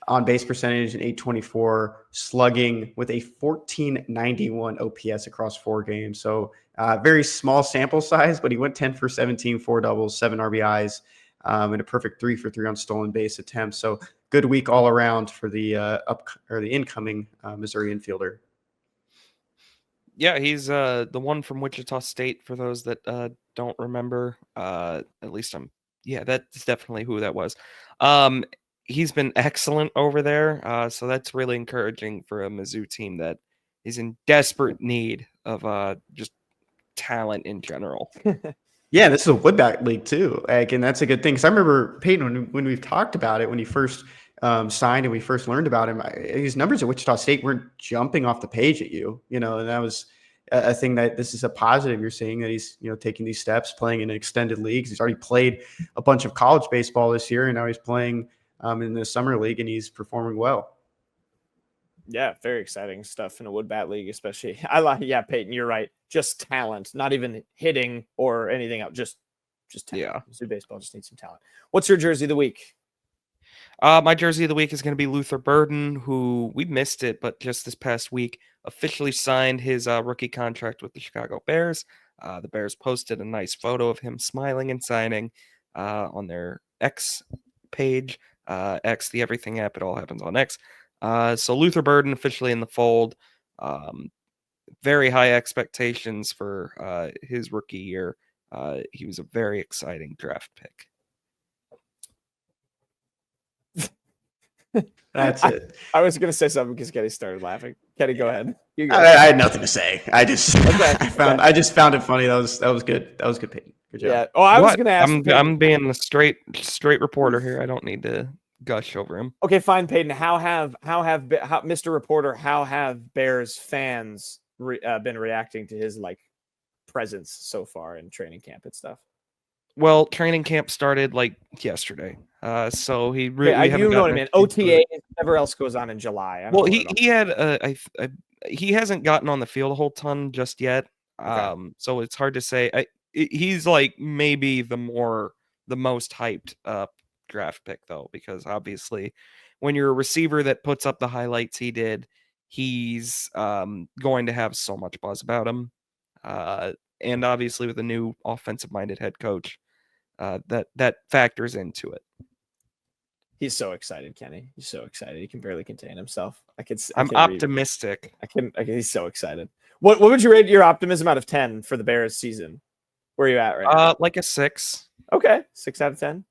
on base percentage, and 824 slugging with a 1491 OPS across 4 games. So very small sample size, but he went 10 for 17, 4 doubles, 7 RBIs, and a perfect 3 for 3 on stolen base attempts. So good week all around for the incoming Missouri infielder. Yeah, he's the one from Wichita State. For those that don't remember, at least that's definitely who that was. He's been excellent over there, so that's really encouraging for a Mizzou team that is in desperate need of just talent in general. Yeah, this is a woodbat league too, and that's a good thing. Because I remember Payton when we've talked about it when he first signed and we first learned about him. His numbers at Wichita State weren't jumping off the page at you, and that was a thing that this is a positive. You're seeing that he's taking these steps, playing in extended leagues. He's already played a bunch of college baseball this year, and now he's playing in the summer league, and he's performing well. Yeah, very exciting stuff in a woodbat league, especially. Peyton, you're right. Just talent, not even hitting or anything else. Just talent. Yeah, Mizzou baseball just needs some talent. What's your jersey of the week? My jersey of the week is going to be Luther Burden, who we missed it, but just this past week officially signed his rookie contract with the Chicago Bears. The Bears posted a nice photo of him smiling and signing on their X page. X, the everything app, it all happens on X. So Luther Burden officially in the fold. very high expectations for his rookie year. He was a very exciting draft pick. That's it. I was going to say something because Kenny started laughing. Kenny, go ahead. You go. I had nothing to say. I just I just found it funny. That was good. That was good, Payton. Good job. Yeah. Oh, I was going to ask. I'm being a straight reporter here. I don't need to gush over him. Okay, fine, Payton. How have Mr. Reporter? How have Bears fans been reacting to his presence so far in training camp and stuff? Well, training camp started yesterday, so he really. You know what I mean? OTA, whatever else goes on in July. Well, he had he hasn't gotten on the field a whole ton just yet, so it's hard to say. He's maybe the most hyped up draft pick though, because obviously, when you're a receiver that puts up the highlights he did, he's going to have so much buzz about him, and obviously with a new offensive-minded head coach. That factors into it. He's so excited, Kenny. He's so excited. He can barely contain himself. I'm optimistic. He's so excited. What would you rate your optimism out of 10 for the Bears season? Where are you at right now? Like a 6. Okay, 6 out of 10.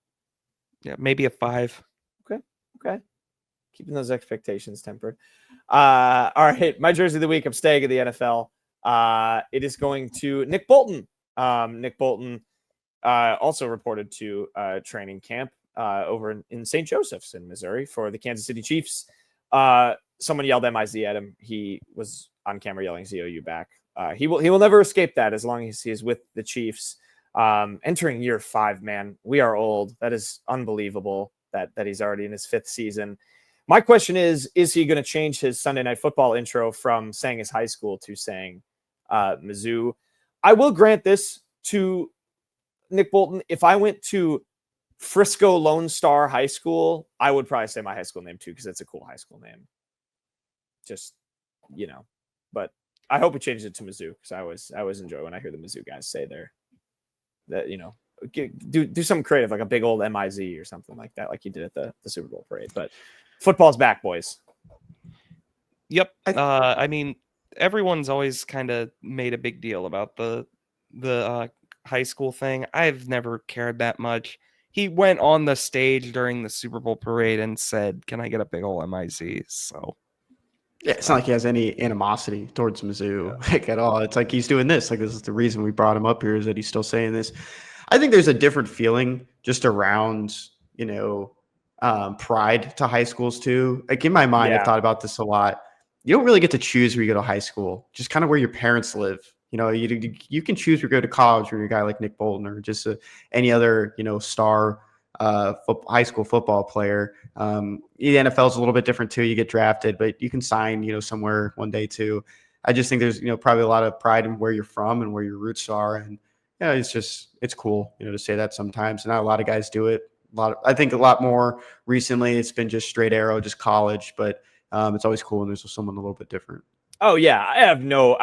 Yeah, maybe a 5. Okay. Keeping those expectations tempered. All right, my jersey of the week. I'm staying at the NFL. It is going to Nick Bolton. Nick Bolton. Also reported to training camp over in St. Joseph's in Missouri for the Kansas City Chiefs. Someone yelled MIZ at him. He was on camera yelling ZOU back. He will never escape that as long as he is with the Chiefs. Entering year 5, man, we are old. That is unbelievable that he's already in his 5th season. My question is he going to change his Sunday Night Football intro from saying his high school to saying Mizzou? I will grant this to Nick Bolton. If I went to Frisco Lone Star High School, I would probably say my high school name too, because it's a cool high school name. Just, but I hope he changes it to Mizzou, because I always enjoy when I hear the Mizzou guys say that do something creative, like a big old MIZ or something like that, like you did at the Super Bowl parade. But football's back, boys. Yep. I mean, everyone's always kind of made a big deal about the high school thing. I've never cared that much. He went on the stage during the Super Bowl parade and said, "Can I get a big ol' MIZ?" So yeah, it's not like he has any animosity towards Mizzou at all. It's like he's doing this. Like, this is the reason we brought him up here, is that he's still saying this. I think there's a different feeling just around, pride to high schools too. Like, in my mind, I've thought about this a lot. You don't really get to choose where you go to high school, just kind of where your parents live. You can choose where you go to college when you're a guy like Nick Bolton, or just any other, star high school football player. The NFL is a little bit different too. You get drafted, but you can sign, somewhere one day too. I just think there's, probably a lot of pride in where you're from and where your roots are. And it's cool, to say that sometimes. And not a lot of guys do it. I think a lot more recently, it's been just straight arrow, just college, but it's always cool when there's someone a little bit different. Oh yeah, I have no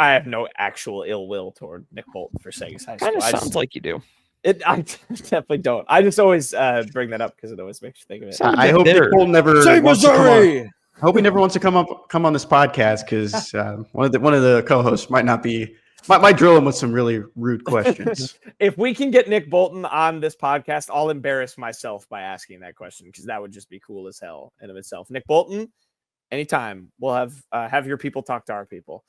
actual ill will toward Nick Bolton for saying his high school. Kind of sounds like you do. I definitely don't. I just always bring that up because it always makes you think of it. I hope Nick Bolton never say Missouri. I hope he never wants to come on this podcast, because one of the co-hosts might drill him with some really rude questions. If we can get Nick Bolton on this podcast, I'll embarrass myself by asking that question, because that would just be cool as hell in of itself. Nick Bolton, anytime. We'll have your people talk to our people.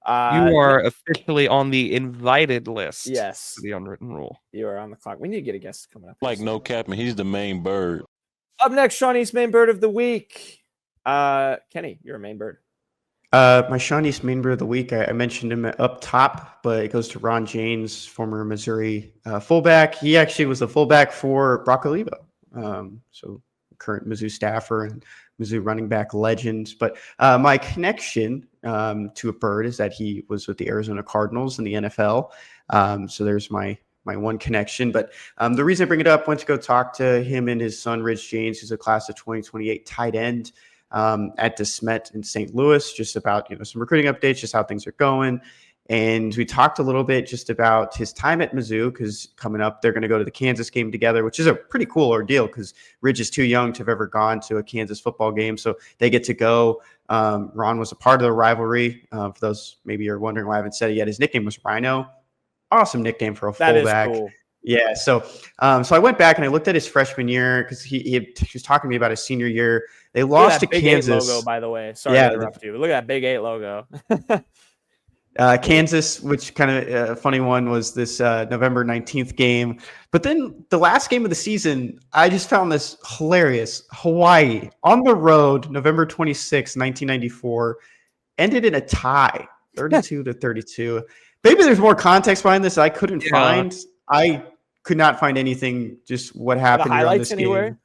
You are officially on the invited list. Yes. For the unwritten rule. You are on the clock. We need to get a guest coming up. Like, no capping, he's the main bird. Up next, Shawnee's main bird of the week. Kenny, you're a main bird. My Shawnee's main bird of the week, I mentioned him up top, but it goes to Ron James, former Missouri fullback. He actually was the fullback for Brock Olivo. So current Mizzou staffer and Mizzou running back legend. But my connection to a bird is that he was with the Arizona Cardinals in the NFL. So there's my one connection. But the reason I bring it up, went to go talk to him and his son, Rich James, who's a class of 2028 tight end at DeSmet in St. Louis, just about some recruiting updates, just how things are going. And we talked a little bit just about his time at Mizzou, because coming up, they're going to go to the Kansas game together, which is a pretty cool ordeal because Ridge is too young to have ever gone to a Kansas football game. So they get to go. Ron was a part of the rivalry. For those maybe you're wondering why I haven't said it yet, his nickname was Rhino. Awesome nickname for a fullback. That is cool. Yeah. So I went back and I looked at his freshman year because he was talking to me about his senior year. They lost to Kansas. Logo, by the way. Sorry to interrupt you. But look at that Big 8 logo. Kansas, which kind of a funny one, was this November 19th game. But then the last game of the season, I just found this hilarious. Hawaii on the road, November 26, 1994, ended in a tie, 32-32. Maybe there's more context behind this I couldn't find. I could not find anything, just what happened around this anywhere? game.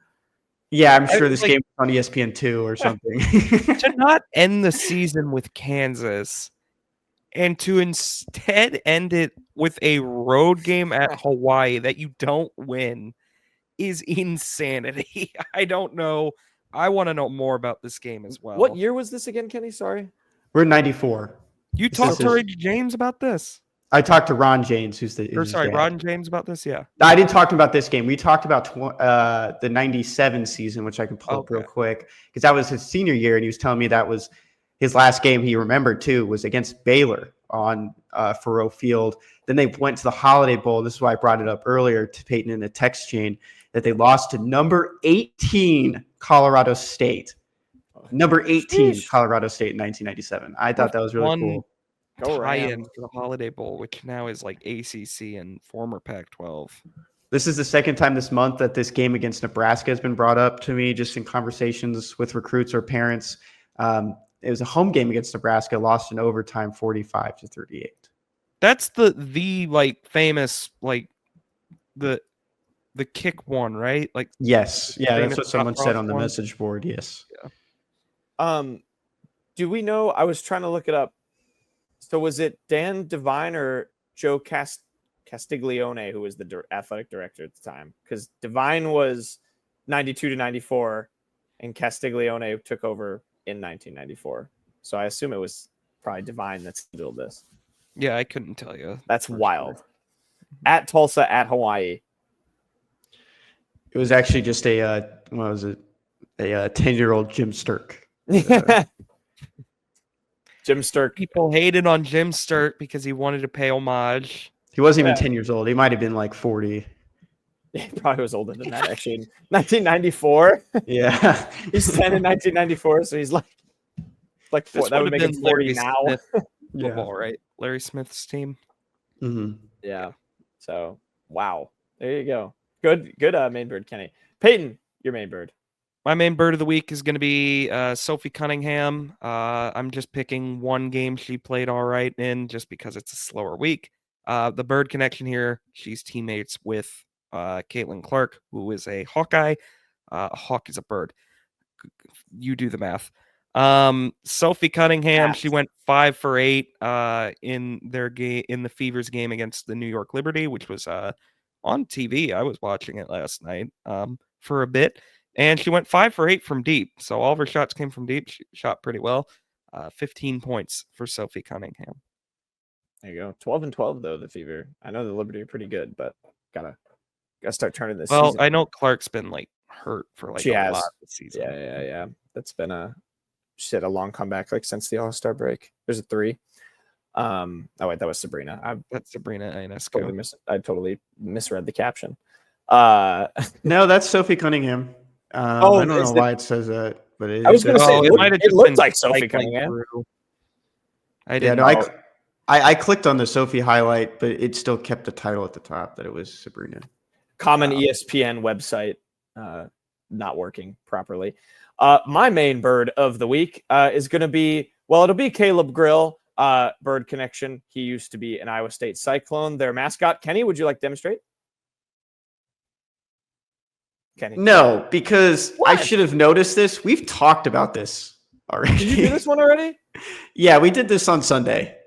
Yeah, I'm sure this game was on ESPN2 or something. To not end the season with Kansas and to instead end it with a road game at Hawaii that you don't win is insanity. I don't know. I want to know more about this game as well. What year was this again, Kenny? Sorry. We're 94. You talked to Ridge James about this? I talked to Ron James, who's the Ron James about this, yeah. I didn't talk about this game. We talked about the 97 season, which I can pull up real quick, because that was his senior year, and he was telling me that was his last game he remembered, too, was against Baylor on Faroe Field. Then they went to the Holiday Bowl. This is why I brought it up earlier to Payton in the text chain, that they lost to number 18 Colorado State. Number 18 Colorado State in 1997. I thought that was really cool. Tie-in for the Holiday Bowl, which now is like ACC and former Pac-12. This is the second time this month that this game against Nebraska has been brought up to me, just in conversations with recruits or parents. It was a home game against Nebraska, lost in overtime, 45-38. That's the like famous like the kick one, right? Like yes, yeah, that's what someone said on the message board. Yes. Yeah. Do we know? I was trying to look it up. So was it Dan Devine or Joe Castiglione who was the athletic director at the time? Because Devine was 92-94, and Castiglione took over in 1994. So I assume it was probably Devine that scheduled this. Yeah, I couldn't tell you. That's wild. Sure. At Tulsa, at Hawaii. It was actually just a 10-year-old Jim Sturk. Jim Sturk. People hated on Jim Sturk because he wanted to pay homage. He wasn't even 10 years old. He might have been like 40. He probably was older than that, actually. In 1994. Yeah. He's 10 in 1994, so he's like four. That would make him 40 now. Football, right? Larry Smith's team. Mm-hmm. Yeah. So, wow. There you go. Good main bird, Kenny. Payton, your main bird. My main bird of the week is going to be Sophie Cunningham. I'm just picking one game she played all right in just because it's a slower week. The bird connection here, she's teammates with Caitlin Clark, who is a Hawkeye. A hawk is a bird. You do the math. Sophie Cunningham, she went 5 for 8 in their game, in the Fevers game against the New York Liberty, which was on TV. I was watching it last night for a bit. And she went 5 for 8 from deep. So all of her shots came from deep. She shot pretty well. 15 points for Sophie Cunningham. There you go. 12-12 though, the Fever. I know the Liberty are pretty good, but gotta start turning this. Well, season. I know Clark's been like hurt for like a lot this season. Yeah. That's been she had a long comeback like since the All-Star break. There's a 3. Oh wait, that was Sabrina. That's Sabrina Ionescu. I totally misread the caption. No, that's Sophie Cunningham. I don't know why it says that, but I was going to say it looked like Sophie Cunningham. I didn't. I clicked on the Sophie highlight, but it still kept the title at the top that it was Sabrina. Common ESPN website not working properly. My main bird of the week is going to be, it'll be Caleb Grill, bird connection. He used to be an Iowa State Cyclone, their mascot. Kenny, would you like to demonstrate? Kenny. No, because I should have noticed this. We've talked about this already. Did you do this one already? Yeah, we did this on Sunday.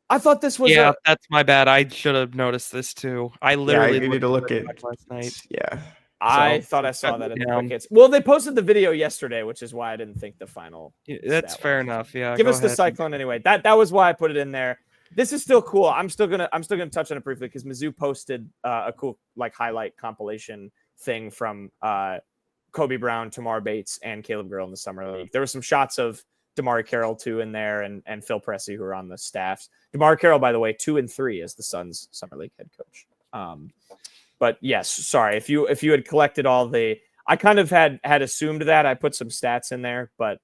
I thought this was. Yeah, that's my bad. I should have noticed this too. I literally need to look at last night. Yeah, I thought I saw that in the crickets. Well, they posted the video yesterday, which is why I didn't think the final. That's fair enough. Yeah, give us the Cyclone anyway. That was why I put it in there. This is still cool. I'm still gonna touch on it briefly because Mizzou posted a cool like highlight compilation thing from Kobe Brown, Tamar Bates, and Caleb Grill in the summer league. There were some shots of DeMar Carroll too in there, and Phil Pressey, who are on the staffs. DeMar Carroll, by the way, 2-3 as the Suns summer league head coach. But yes, sorry if you had collected all the. I kind of had assumed that. I put some stats in there, but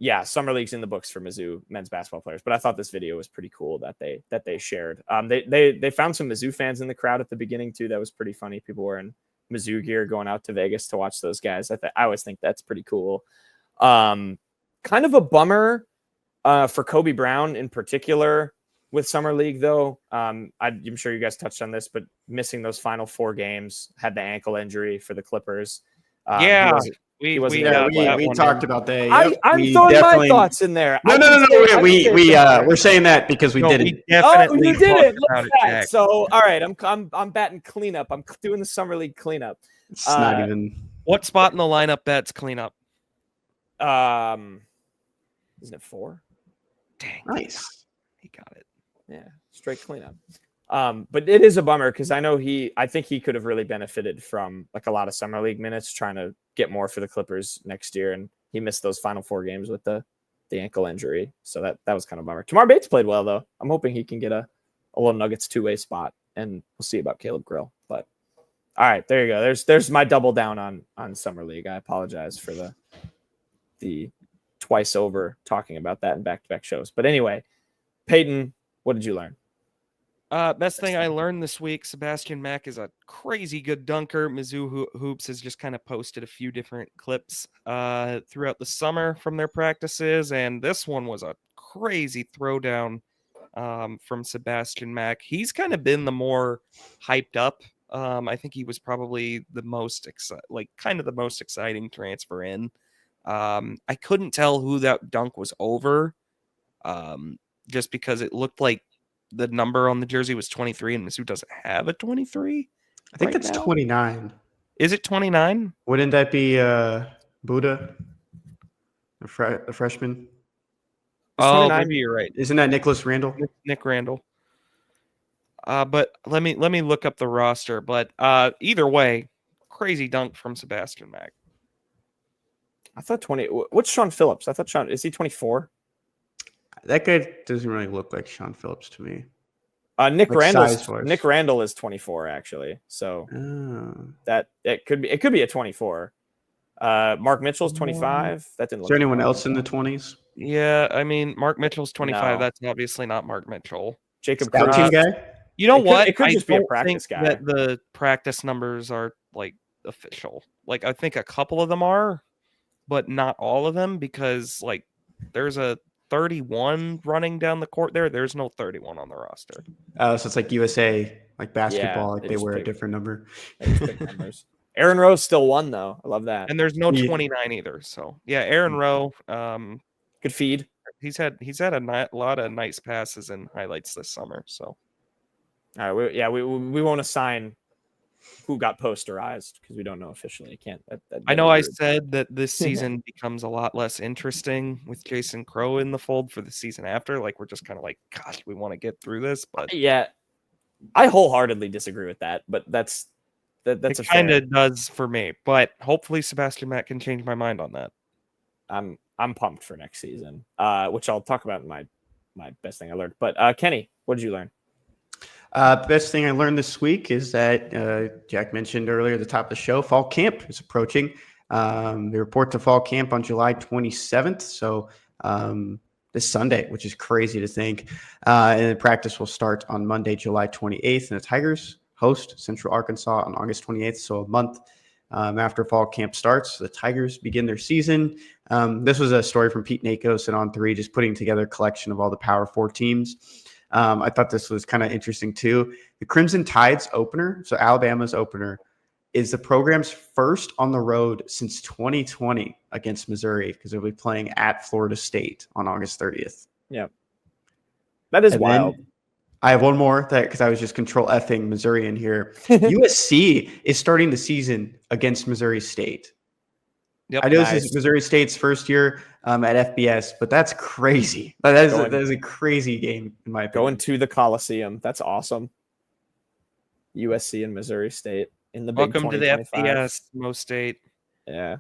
yeah, summer league's in the books for Mizzou men's basketball players. But I thought this video was pretty cool that they shared. They found some Mizzou fans in the crowd at the beginning too. That was pretty funny. People wearing Mizzou gear going out to Vegas to watch those guys. I always think that's pretty cool. Kind of a bummer for Kobe Brown in particular with summer league though. I'm sure you guys touched on this, but missing those final 4 games, had the ankle injury for the Clippers. We talked about that. Yep. I'm throwing my thoughts in there. No. We're saying that because we did it. You did it. Look at that. So all right, I'm batting cleanup. I'm doing the summer league cleanup. It's not even. What spot in the lineup bets cleanup? Isn't it 4? Dang, Nice. He got it. Yeah, straight cleanup. But it is a bummer because I think he could have really benefited from like a lot of summer league minutes, trying to get more for the Clippers next year, and he missed those final 4 games with the ankle injury. So that was kind of a bummer. Tamar Bates played well though. I'm hoping he can get a little Nuggets 2-way spot, and we'll see about Caleb Grill. But all right, there you go. There's my double down on summer league. I apologize for the twice over talking about that in back-to-back shows. But anyway, Payton, what did you learn? Best thing I learned this week, Sebastian Mack is a crazy good dunker. Mizzou Hoops has just kind of posted a few different clips throughout the summer from their practices, and this one was a crazy throwdown from Sebastian Mack. He's kind of been the more hyped up. I think he was probably the most exciting transfer in. I couldn't tell who that dunk was over, just because it looked like the number on the jersey was 23, and Mizzou doesn't have a 23. I think that's 29. Is it 29? Wouldn't that be Buddha, the freshman? Oh, maybe you're right. Isn't that Nicholas Randall? Nick Randall. But let me look up the roster. But either way, crazy dunk from Sebastian Mack. I thought 20. What's Sean Phillips? I thought is he 24? That guy doesn't really look like Sean Phillips to me. Nick Randall is 24 actually. So that it could be a 24. Mark Mitchell's 25. That didn't look. Is there anyone else in the 20s? Yeah, I mean Mark Mitchell's 25. No. That's obviously not Mark Mitchell. Jacob Team guy. You know what? It could just be a practice guy. That the practice numbers are like official. Like I think a couple of them are, but not all of them, because like there's a 31 running down the court there. There's no 31 on the roster. Oh, so it's like USA, like basketball, like they wear a different number. Aaron Rose still won though. I love that. And there's no 29 either. So yeah, Aaron Rowe, good feed. He's had a lot of nice passes and highlights this summer. So all right, we won't assign who got posterized because we don't know officially. I know I said that this season becomes a lot less interesting with Jason Crow in the fold for the season after. Like we're just kind of like, gosh, we want to get through this. But yeah, I wholeheartedly disagree with that. But that's it kind of does for me. But hopefully Sebastian Mack can change my mind on that. I'm pumped for next season, which I'll talk about in my best thing I learned. But Kenny, what did you learn? Best thing I learned this week is that Jack mentioned earlier at the top of the show, fall camp is approaching. They report to fall camp on July 27th. So this Sunday, which is crazy to think. And practice will start on Monday, July 28th. And the Tigers host Central Arkansas on August 28th. So a month after fall camp starts, the Tigers begin their season. This was a story from Pete Nakos and On3, just putting together a collection of all the Power 4 teams. I thought this was kind of interesting too. The Crimson Tide's opener, so Alabama's opener, is the program's first on the road since 2020 against Missouri, because they'll be playing at Florida State on August 30th. Yeah. That is wild. I have one more because I was just control effing Missouri in here. USC is starting the season against Missouri State. Yep. I know this is Missouri State's first year at FBS, but that's crazy. That is a crazy game in my opinion. Going to the Coliseum. That's awesome. USC and Missouri State in the Big 2025. Welcome to the FBS, Mo State. Yeah.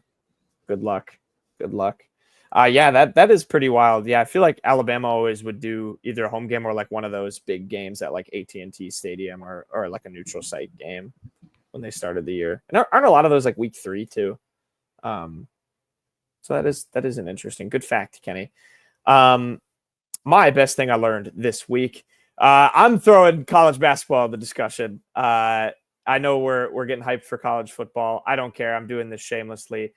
Good luck. Yeah, that is pretty wild. Yeah, I feel like Alabama always would do either a home game or like one of those big games at like AT&T Stadium or like a neutral site game when they started the year. And aren't a lot of those like week 3 too? So that is an interesting, good fact, Kenny. My best thing I learned this week. I'm throwing college basketball in the discussion. I know we're getting hyped for college football. I don't care. I'm doing this shamelessly.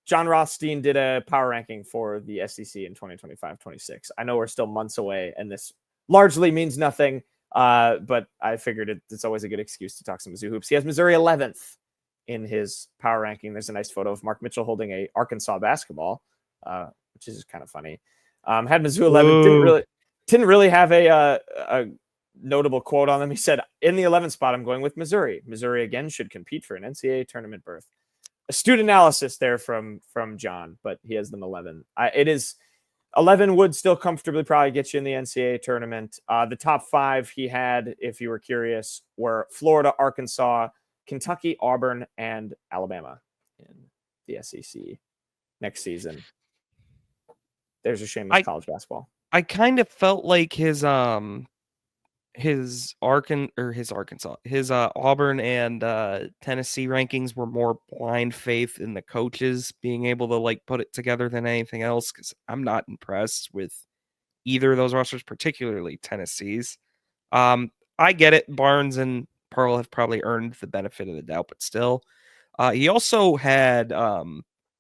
John Rothstein did a power ranking for the SEC in 2025-26. I know we're still months away, and this largely means nothing, but I figured it's always a good excuse to talk some Mizzou hoops. He has Missouri 11th in his power ranking. There's a nice photo of Mark Mitchell holding a Arkansas basketball, which is kind of funny. Had Mizzou 11. Didn't really have a notable quote on them. He said, in the 11th spot, I'm going with Missouri. Missouri, again, should compete for an NCAA tournament berth. Astute analysis there from John, but he has them 11. It is 11 would still comfortably probably get you in the NCAA tournament. The top 5 he had, if you were curious, were Florida, Arkansas, Kentucky, Auburn, and Alabama in the SEC next season. There's a shameless college basketball. I kind of felt like his Auburn and Tennessee rankings were more blind faith in the coaches being able to like put it together than anything else, because I'm not impressed with either of those rosters, particularly Tennessee's. I get it. Barnes and Pearl have probably earned the benefit of the doubt, but still. He also had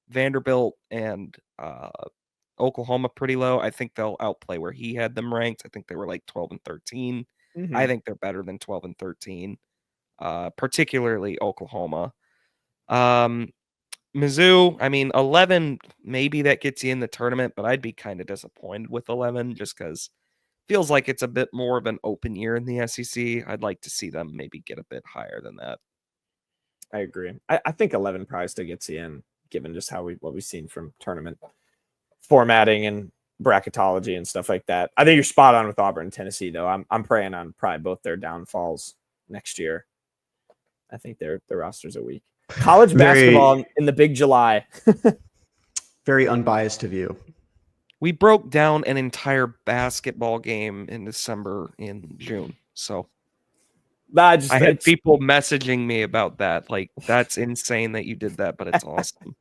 Vanderbilt and Oklahoma pretty low. I think they'll outplay where he had them ranked. I think they were like 12 and 13. Mm-hmm. I think they're better than 12 and 13, particularly Oklahoma. Mizzou, I mean, 11, maybe that gets you in the tournament, but I'd be kind of disappointed with 11 just because it feels like it's a bit more of an open year in the SEC. I'd like to see them maybe get a bit higher than that. I agree. I think 11 probably still gets you in, given just what we've seen from tournament formatting and bracketology and stuff like that. I think you're spot on with Auburn and Tennessee, though. I'm praying on probably both their downfalls next year. I think their rosters are weak. College basketball in the Big July. Very unbiased of you. We broke down an entire basketball game in December in June. So I had people messaging me about that. Like, that's insane that you did that, but it's awesome.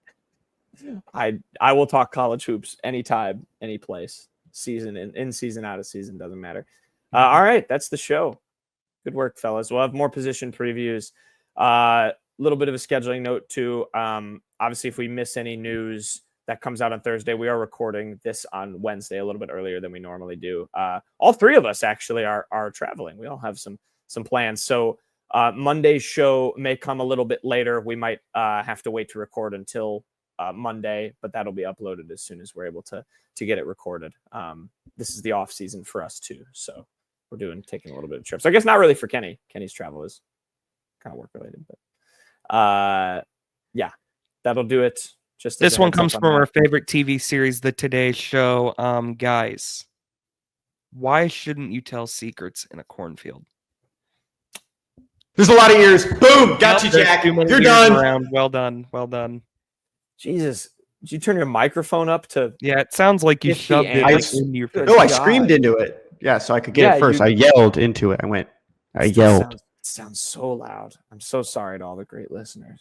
I will talk college hoops anytime, any place. Season in season, out of season, doesn't matter. All right, that's the show. Good work, fellas. We'll have more position previews. Little bit of a scheduling note too. Obviously, if we miss any news that comes out on Thursday, we are recording this on Wednesday a little bit earlier than we normally do. All 3 of us actually are traveling. We all have some plans. So Monday's show may come a little bit later. We might have to wait to record until Monday, but that'll be uploaded as soon as we're able to get it recorded. This is the off season for us too, so we're taking a little bit of trips. I guess not really for Kenny. Kenny's travel is kind of work related, but yeah, that'll do it. Just this one comes from our favorite TV series, The Today Show. Guys, why shouldn't you tell secrets in a cornfield? There's a lot of ears. Boom, got you, Jack. You're done. Around. Well done. Jesus, did you turn your microphone up to? Yeah, it sounds like you shoved it in your face. No, I screamed into it. Yeah, so I could get it first. I yelled into it. I yelled. It sounds so loud. I'm so sorry to all the great listeners.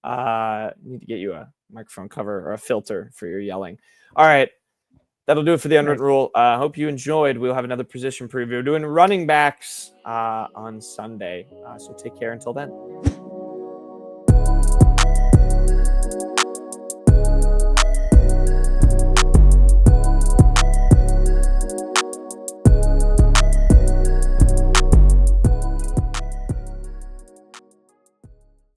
Need to get you a microphone cover or a filter for your yelling. All right, that'll do it for the Unwritten Rule. Hope you enjoyed. We'll have another position preview. We're doing running backs on Sunday. So take care until then.